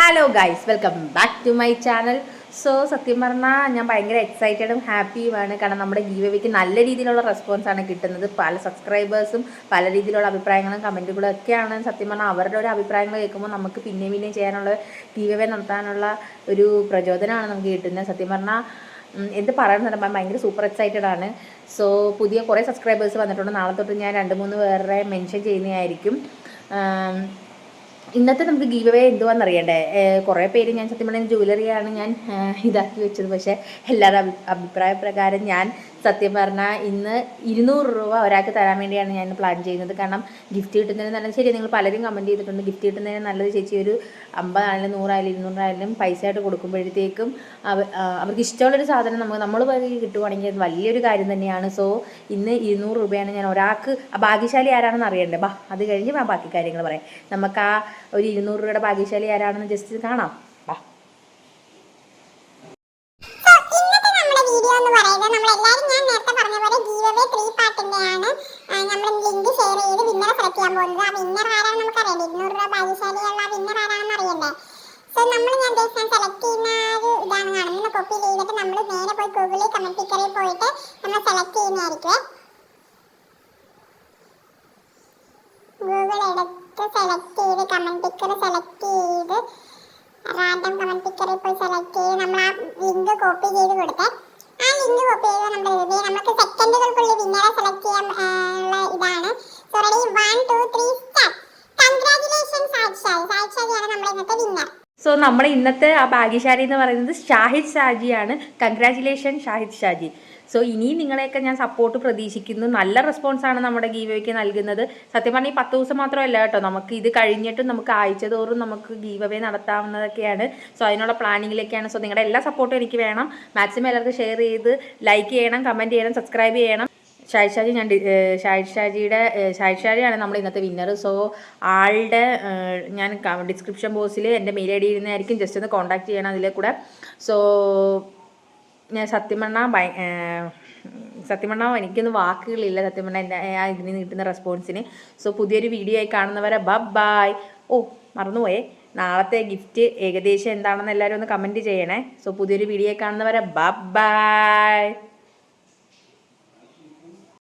Hello guys, welcome back to my channel. So സത്യം പറഞ്ഞാൽ ഞാൻ ഭയങ്കര എക്സൈറ്റഡും ഹാപ്പിയുമാണ്. കാരണം നമ്മുടെ ഗീവവേക്ക് നല്ല രീതിയിലുള്ള റെസ്പോൺസാണ് കിട്ടുന്നത്. പല സബ്സ്ക്രൈബേഴ്സും പല രീതിയിലുള്ള അഭിപ്രായങ്ങളും കമൻറ്റുകളും ഒക്കെയാണ്. സത്യം പറഞ്ഞാൽ അവരുടെ ഒരു അഭിപ്രായങ്ങൾ കേൾക്കുമ്പോൾ നമുക്ക് പിന്നെയും ചെയ്യാനുള്ള ഗീവവേ നടത്താനുള്ള ഒരു പ്രചോദനമാണ് നമുക്ക് കിട്ടുന്നത്. സത്യം പറഞ്ഞാൽ എന്ത് പറയുന്നത്, ഭയങ്കര സൂപ്പർ എക്സൈറ്റഡ് ആണ്. സോ പുതിയ കുറേ സബ്സ്ക്രൈബേഴ്സ് വന്നിട്ടുണ്ട്. നാളെ തൊട്ട് ഞാൻ 2-3 പേരെ മെൻഷൻ ചെയ്യുന്നതായിരിക്കും. ഇന്നത്തെ നമുക്ക് ഗീവ് അവേ എന്തുവാന്ന് അറിയണ്ടേ? കുറേ പേര് ഞാൻ സത്യം പറഞ്ഞാൽ ജ്വല്ലറിയാണ് ഞാൻ ഇതാക്കി വെച്ചത്. പക്ഷേ എല്ലാവരുടെ അഭിപ്രായ പ്രകാരം ഞാൻ സത്യം പറഞ്ഞാൽ ഇന്ന് 200 രൂപ ഒരാൾക്ക് തരാൻ വേണ്ടിയാണ് ഞാൻ പ്ലാൻ ചെയ്യുന്നത്. കാരണം ഗിഫ്റ്റ് കിട്ടുന്നതിന് നല്ലത്. ശരി, നിങ്ങൾ പലരും കമൻറ്റ് ചെയ്തിട്ടുണ്ട് ഗിഫ്റ്റ് കിട്ടുന്നതിന് നല്ലത് ചേച്ചി ഒരു 50 ആയാലും 100 ആയാലും 200 ആയാലും പൈസ ആയിട്ട് കൊടുക്കുമ്പോഴത്തേക്കും അവർക്ക് ഇഷ്ടമുള്ളൊരു സാധനം നമ്മൾ കിട്ടുവാണെങ്കിൽ അത് വലിയൊരു കാര്യം തന്നെയാണ്. സോ ഇന്ന് 200 രൂപയാണ് ഞാൻ ഒരാൾക്ക്. ഭാഗ്യശാലി ആരാണെന്ന് അറിയണ്ടേ? അത് കഴിഞ്ഞ് ബാക്കി കാര്യങ്ങൾ പറയാം. നമുക്ക് ആ ഒരു 200 രൂപയുടെ ഭാഗ്യശാലി ആരാണെന്ന് ജസ്റ്റ് കാണാം. സെലക്ട് ചെയ്ത് കമന്റ് പിക്കർ സെലക്ട് ചെയ്ത് റാൻഡം കമന്റ് പിക്കറിൽ പോയി സെലക്ട് ചെയ്ത് നമ്മൾ ആ ലിങ്ക് കോപ്പി ചെയ്ത് കൊടുത്ത് ആ ലിങ്ക് കോപ്പി ചെയ്ത് നമ്മൾ എഴുതി നമുക്ക് സെക്കൻഡുകൾക്കുള്ളിൽ വിന്നറെ സെലക്ട് ചെയ്യാൻ ഉള്ള ഇതാണ്. So ready, 1 2 3 start. കൺഗ്രാറ്റുലേഷൻസ് സായിഷാജിയാണ് നമ്മുടെ ഇന്നത്തെ വിന്നർ. സോ നമ്മുടെ ഇന്നത്തെ ആ ഭാഗ്യശാലി എന്ന് പറയുന്നത് ഷാഹിദ് ഷാജിയാണ്. കൺഗ്രാറ്റുലേഷൻ ഷാഹിദ് ഷാജി. സോ ഇനിയും നിങ്ങളെയൊക്കെ ഞാൻ സപ്പോർട്ട് പ്രതീക്ഷിക്കുന്നു. നല്ല റെസ്പോൺസാണ് നമ്മുടെ ഗീവവേക്ക് നൽകുന്നത്. സത്യം പറഞ്ഞാൽ ഈ 10 ദിവസം മാത്രമല്ല കേട്ടോ, നമുക്ക് ഇത് കഴിഞ്ഞിട്ടും നമുക്ക് ആഴ്ച തോറും നമുക്ക് ഗീവവേ നടത്താവുന്നതൊക്കെയാണ്. സോ അതിനുള്ള പ്ലാനിങ്ങിലൊക്കെയാണ്. സോ നിങ്ങളുടെ എല്ലാ സപ്പോർട്ടും എനിക്ക് വേണം. മാക്സിമം എല്ലാവർക്കും ഷെയർ ചെയ്ത് ലൈക്ക് ചെയ്യണം, കമൻറ്റ് ചെയ്യണം, സബ്സ്ക്രൈബ് ചെയ്യണം. ഷാഹിദ് ഷാജിയാണ് നമ്മൾ ഇന്നത്തെ വിന്നർ. സോ ആളുടെ ഞാൻ ഡിസ്ക്രിപ്ഷൻ ബോക്സിൽ എൻ്റെ മെയിൽ ഐ ഡി ഇരുന്നായിരിക്കും. ജസ്റ്റ് ഒന്ന് കോൺടാക്ട് ചെയ്യണം അതിലെ കൂടെ. സോ ഞാൻ സത്യം പറഞ്ഞാൽ എനിക്കൊന്നും വാക്കുകളില്ല സത്യം പറഞ്ഞാൽ ഇതിന് കിട്ടുന്ന റെസ്പോൺസിന്. സോ പുതിയൊരു വീഡിയോ ആയി കാണുന്നവരെ ബൈ. മറന്നുപോയേ, നാളത്തെ ഗിഫ്റ്റ് ഏകദേശം എന്താണെന്ന് എല്ലാവരും ഒന്ന് കമൻറ്റ് ചെയ്യണേ. സോ പുതിയൊരു വീഡിയോ ആയി കാണുന്നവരെ ബൈ.